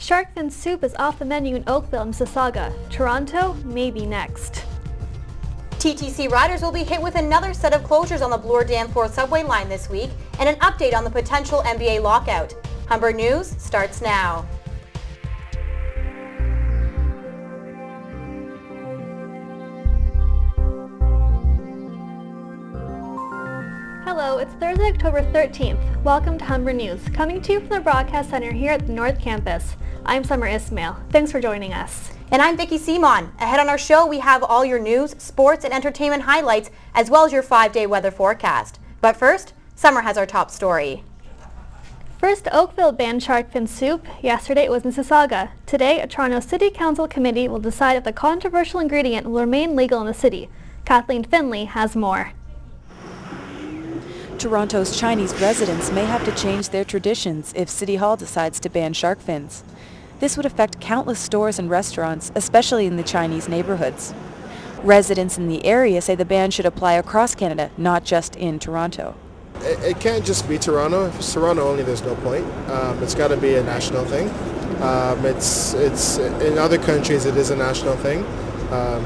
Shark fin soup is off the menu in Oakville and Mississauga. Toronto, maybe next. TTC riders will be hit with another set of closures on the Bloor-Danforth subway line this week and an update on the potential NBA lockout. Humber News starts now. Hello, it's Thursday, October 13th. Welcome to Humber News, coming to you from the Broadcast Center here at the North Campus. I'm Summer Ismail. Thanks for joining us. And I'm Vicki Simon. Ahead on our show, we have all your news, sports, and entertainment highlights, as well as your 5-day weather forecast. But first, Summer has our top story. First, Oakville banned shark fin soup. Yesterday it was Mississauga. Today, a Toronto City Council committee will decide if the controversial ingredient will remain legal in the city. Kathleen Finlay has more. Toronto's Chinese residents may have to change their traditions if City Hall decides to ban shark fins. This would affect countless stores and restaurants, especially in the Chinese neighborhoods. Residents in the area say the ban should apply across Canada, not just in Toronto. It can't just be Toronto. If it's Toronto only, there's no point. It's got to be a national thing. It's in other countries it is a national thing.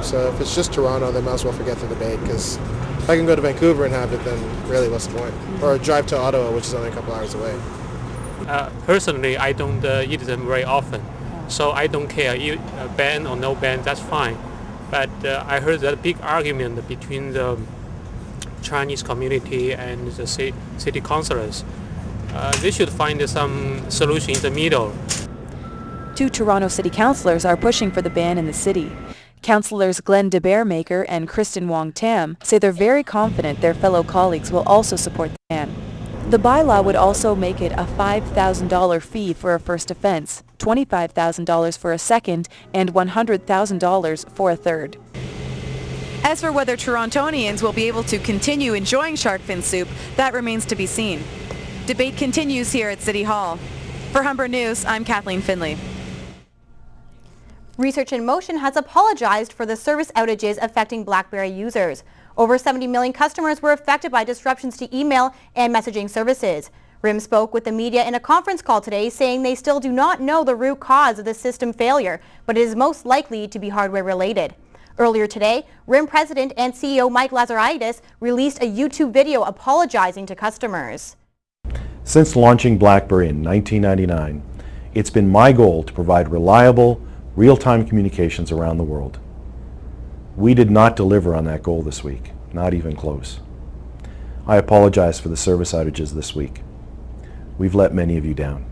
So if it's just Toronto, they might as well forget the debate, because if I can go to Vancouver and have it, then really what's the point? Or drive to Ottawa, which is only a couple hours away. Personally, I don't eat them very often, so I don't care. Ban or no ban, that's fine. But I heard that big argument between the Chinese community and the city councillors. They should find some solution in the middle. 2 Toronto city councillors are pushing for the ban in the city. Councillors Glenn DeBearmaker and Kristen Wong-Tam say they're very confident their fellow colleagues will also support the ban. The bylaw would also make it a $5,000 fee for a first offense, $25,000 for a second, and $100,000 for a third. As for whether Torontonians will be able to continue enjoying shark fin soup, that remains to be seen. Debate continues here at City Hall. For Humber News, I'm Kathleen Finlay. Research in Motion has apologized for the service outages affecting BlackBerry users. Over 70 million customers were affected by disruptions to email and messaging services. RIM spoke with the media in a conference call today, saying they still do not know the root cause of the system failure, but it is most likely to be hardware related. Earlier today, RIM President and CEO Mike Lazaridis released a YouTube video apologizing to customers. Since launching BlackBerry in 1999, it's been my goal to provide reliable, real-time communications around the world. We did not deliver on that goal this week, not even close. I apologize for the service outages this week. We've let many of you down.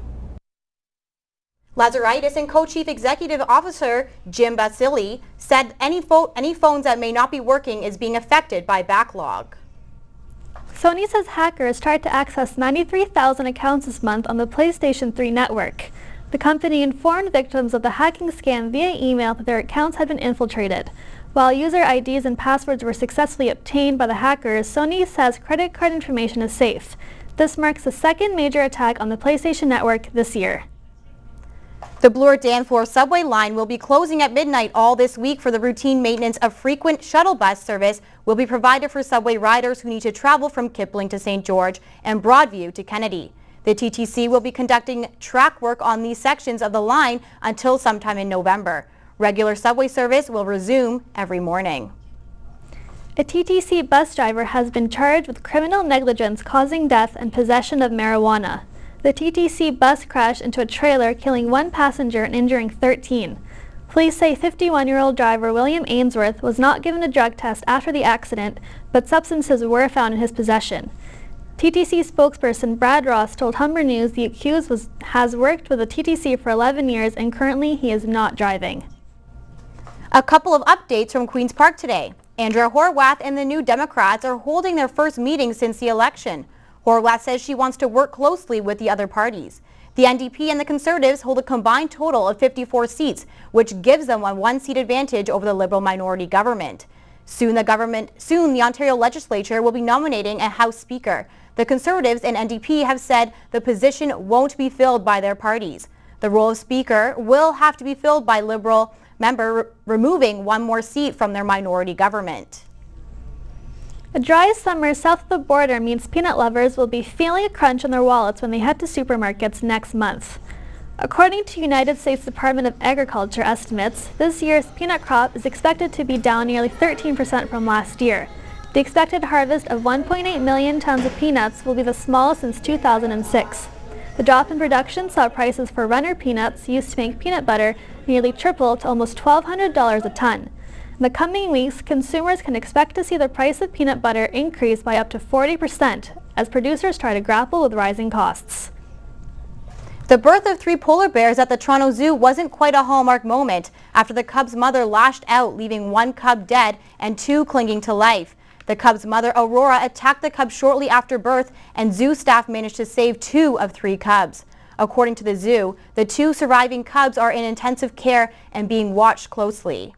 Lazaridis and Co-Chief Executive Officer Jim Basili said any phones that may not be working is being affected by backlog. Sony says hackers tried to access 93,000 accounts this month on the PlayStation 3 network. The company informed victims of the hacking scam via email that their accounts had been infiltrated. While user IDs and passwords were successfully obtained by the hackers, Sony says credit card information is safe. This marks the second major attack on the PlayStation network this year. The Bloor-Danforth subway line will be closing at midnight all this week for the routine maintenance of frequent shuttle bus service will be provided for subway riders who need to travel from Kipling to St. George and Broadview to Kennedy. The TTC will be conducting track work on these sections of the line until sometime in November. Regular subway service will resume every morning. A TTC bus driver has been charged with criminal negligence causing death and possession of marijuana. The TTC bus crashed into a trailer, killing 1 passenger and injuring 13. Police say 51-year-old driver William Ainsworth was not given a drug test after the accident, but substances were found in his possession. TTC spokesperson Brad Ross told Humber News the accused has worked with the TTC for 11 years and currently he is not driving. A couple of updates from Queen's Park today. Andrea Horwath and the New Democrats are holding their first meeting since the election. Horwath says she wants to work closely with the other parties. The NDP and the Conservatives hold a combined total of 54 seats, which gives them a 1-seat advantage over the Liberal minority government. Soon the Ontario Legislature will be nominating a House Speaker. The Conservatives and NDP have said the position won't be filled by their parties. The role of Speaker will have to be filled by Liberal member, removing 1 more seat from their minority government. A dry summer south of the border means peanut lovers will be feeling a crunch on their wallets when they head to supermarkets next month. According to United States Department of Agriculture estimates, this year's peanut crop is expected to be down nearly 13% from last year. The expected harvest of 1.8 million tons of peanuts will be the smallest since 2006. The drop in production saw prices for runner peanuts used to make peanut butter nearly triple to almost $1,200 a ton. In the coming weeks, consumers can expect to see the price of peanut butter increase by up to 40% as producers try to grapple with rising costs. The birth of 3 polar bears at the Toronto Zoo wasn't quite a hallmark moment after the cub's mother lashed out, leaving 1 cub dead and 2 clinging to life. The cub's mother, Aurora, attacked the cub shortly after birth, and zoo staff managed to save 2 of 3 cubs. According to the zoo, the 2 surviving cubs are in intensive care and being watched closely.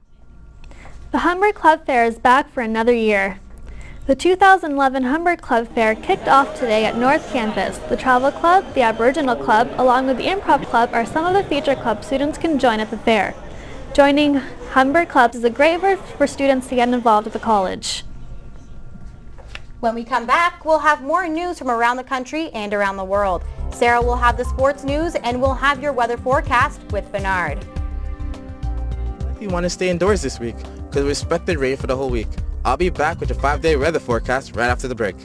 The Humber Club Fair is back for another year. The 2011 Humber Club Fair kicked off today at North Campus. The Travel Club, the Aboriginal Club, along with the Improv Club are some of the feature club students can join at the fair. Joining Humber clubs is a great way for students to get involved with the college. When we come back, we'll have more news from around the country and around the world. Sarah will have the sports news, and we'll have your weather forecast with Bernard. You want to stay indoors this week because we expected rain for the whole week. I'll be back with your 5-day weather forecast right after the break.